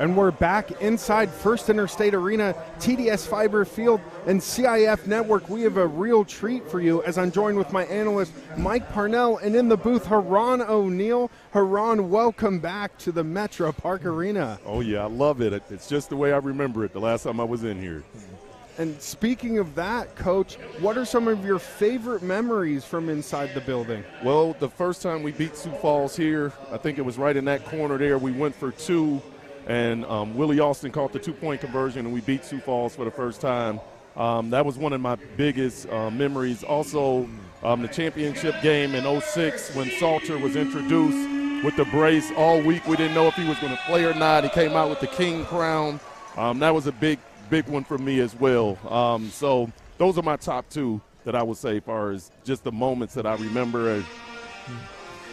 And we're back inside First Interstate Arena, TDS Fiber Field, and CIF Network. We have a real treat for you as I'm joined with my analyst, Mike Parnell, and in the booth, Heron O'Neal. Heron, welcome back to the Metro Park Arena. Oh, yeah, I love it. It's just the way I remember it the last time I was in here. And speaking of that, Coach, what are some of your favorite memories from inside the building? Well, the first time we beat Sioux Falls here, I think it was right in that corner there. We went for two. And Willie Austin caught the two-point conversion, and we beat Sioux Falls for the first time. That was one of my biggest memories. Also, the championship game in '06 when Salter was introduced with the brace. All week we didn't know if he was going to play or not. He came out with the king crown. That was a big one for me as well. So those are my top two that I would say as far as just the moments that I remember.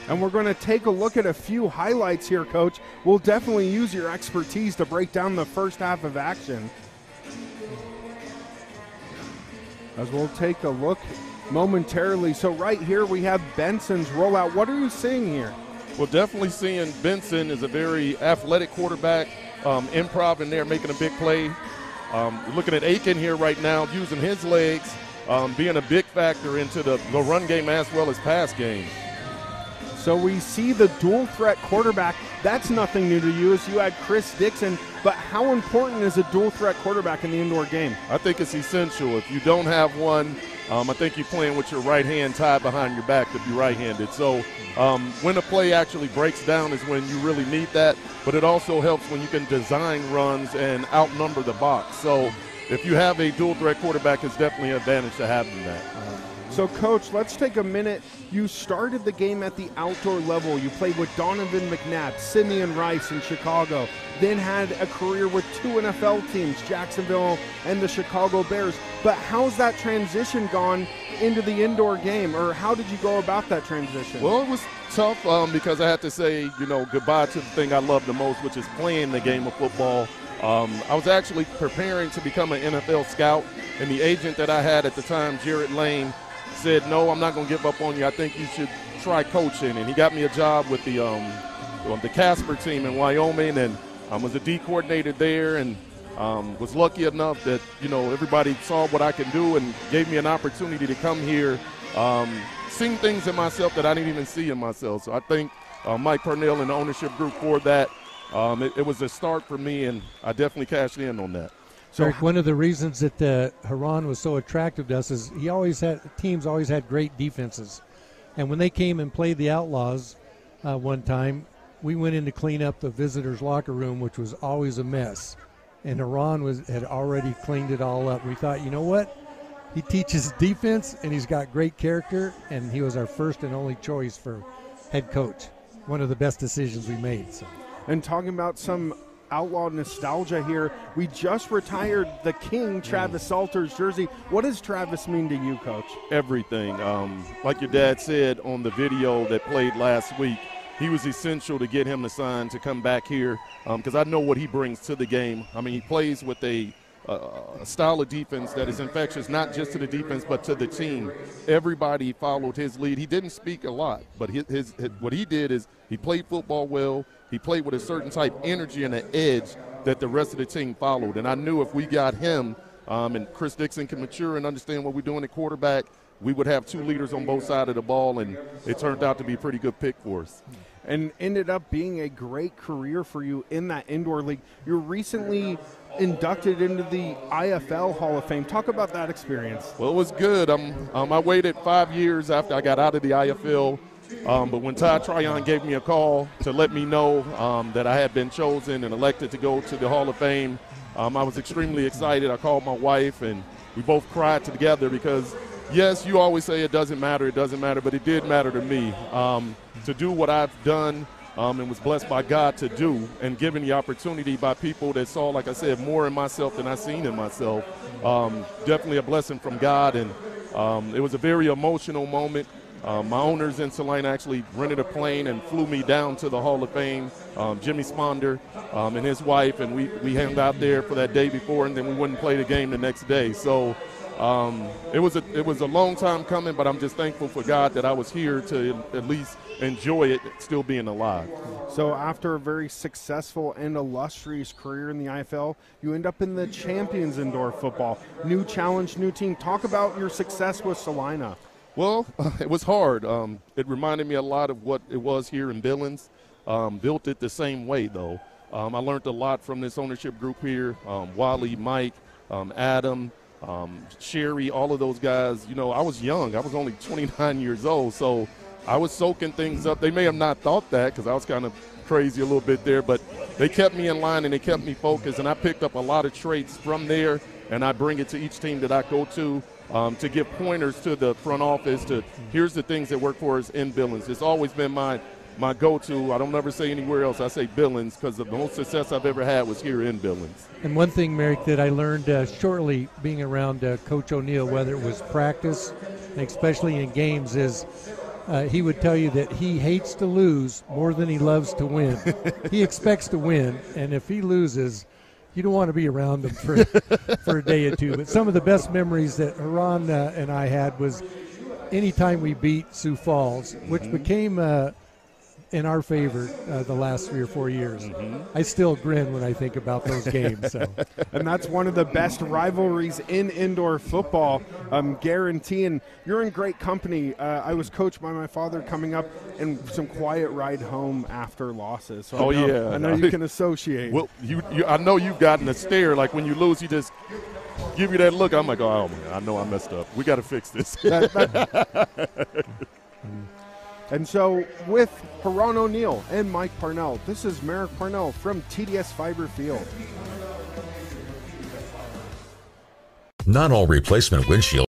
And we're going to take a look at a few highlights here, Coach. We'll definitely use your expertise to break down the first half of action. As we'll take a look momentarily. So right here we have Benson's rollout. What are you seeing here? Well, definitely seeing Benson is a very athletic quarterback, improv in there, making a big play. Looking at Aiken here right now, using his legs, being a big factor into the run game as well as pass game. So we see the dual threat quarterback. That's nothing new to you as you had Chris Dixon, but how important is a dual threat quarterback in the indoor game? I think it's essential. If you don't have one, I think you're playing with your right hand tied behind your back to be right-handed. So when a play actually breaks down is when you really need that, but it also helps when you can design runs and outnumber the box. So if you have a dual threat quarterback, it's definitely an advantage to having that. So, Coach, let's take a minute. You started the game at the outdoor level. You played with Donovan McNabb, Simeon Rice in Chicago, then had a career with two NFL teams, Jacksonville and the Chicago Bears. But how's that transition gone into the indoor game, or how did you go about that transition? Well, it was tough because I had to say, goodbye to the thing I love the most, which is playing the game of football. I was actually preparing to become an NFL scout, and the agent that I had at the time, Jared Lane, said, no, I'm not going to give up on you. I think you should try coaching. And he got me a job with the Casper team in Wyoming, and was a D coordinator there, and was lucky enough that, everybody saw what I can do and gave me an opportunity to come here, seeing things in myself that I didn't even see in myself. So I thank Mike Parnell and the ownership group for that. It was a start for me, and I definitely cashed in on that. So one of the reasons that Heron was so attractive to us is teams always had great defenses. And when they came and played the Outlaws one time, we went in to clean up the visitors' locker room, which was always a mess. And Heron had already cleaned it all up. We thought, you know what? He teaches defense, and he's got great character, and he was our first and only choice for head coach. One of the best decisions we made. So. And talking about some Outlaw nostalgia here, we just retired the King, Travis Salter's jersey. What does Travis mean to you, Coach? Everything. Like your dad said on the video that played last week, he was essential to get him to sign to come back here because I know what he brings to the game. I mean, he plays with a style of defense that is infectious, not just to the defense but to the team. Everybody followed his lead. He didn't speak a lot, but what he did is he played football well. He played with a certain type of energy and an edge that the rest of the team followed. And I knew if we got him and Chris Dixon can mature and understand what we're doing at quarterback, we would have two leaders on both sides of the ball, and it turned out to be a pretty good pick for us. And ended up being a great career for you in that indoor league. You're recently inducted into the IFL Hall of Fame. Talk about that experience. Well, it was good. I waited 5 years after I got out of the IFL. But when Todd Tryon gave me a call to let me know that I had been chosen and elected to go to the Hall of Fame, I was extremely excited. I called my wife, and we both cried together because, yes, you always say it doesn't matter, but it did matter to me. To do what I've done and was blessed by God to do, and given the opportunity by people that saw, like I said, more in myself than I seen in myself, definitely a blessing from God. And it was a very emotional moment. My owners in Salina actually rented a plane and flew me down to the Hall of Fame, Jimmy Sponder and his wife, and we hung out there for that day before, and then we wouldn't play the game the next day. So It was a long time coming, but I'm just thankful for God that I was here to at least enjoy it, still being alive. So after a very successful and illustrious career in the IFL, you end up in the Champions Indoor Football. New challenge, new team. Talk about your success with Salina. Well, it was hard. It reminded me a lot of what it was here in Billings. Built it the same way, though. I learned a lot from this ownership group here. Wally, Mike, Adam, Sherry, all of those guys. You know, I was young. I was only 29 years old, so I was soaking things up. They may have not thought that because I was kind of crazy a little bit there, but they kept me in line and they kept me focused, and I picked up a lot of traits from there, and I bring it to each team that I go to give pointers to the front office to here's the things that work for us in Billings. It's always been my go-to. I don't ever say anywhere else. I say Billings because the most success I've ever had was here in Billings. And one thing, Merrick, that I learned shortly being around Coach O'Neal, whether it was practice, and especially in games, is he would tell you that he hates to lose more than he loves to win. He expects to win, and if he loses, you don't want to be around him for a day or two. But some of the best memories that Heron and I had was anytime we beat Sioux Falls, which became in our favor the last 3 or 4 years. I still grin when I think about those games. So. And that's one of the best rivalries in indoor football, guaranteeing. You're in great company. I was coached by my father coming up, and some quiet ride home after losses. So I know you can associate. Well, I know you've gotten a stare. Like when you lose, you just give you that look. I'm like, oh, man, I know I messed up. We got to fix this. And so with Heron O'Neal and Mike Parnell, this is Merrick Parnell from TDS Fiber Field. Not all replacement windshields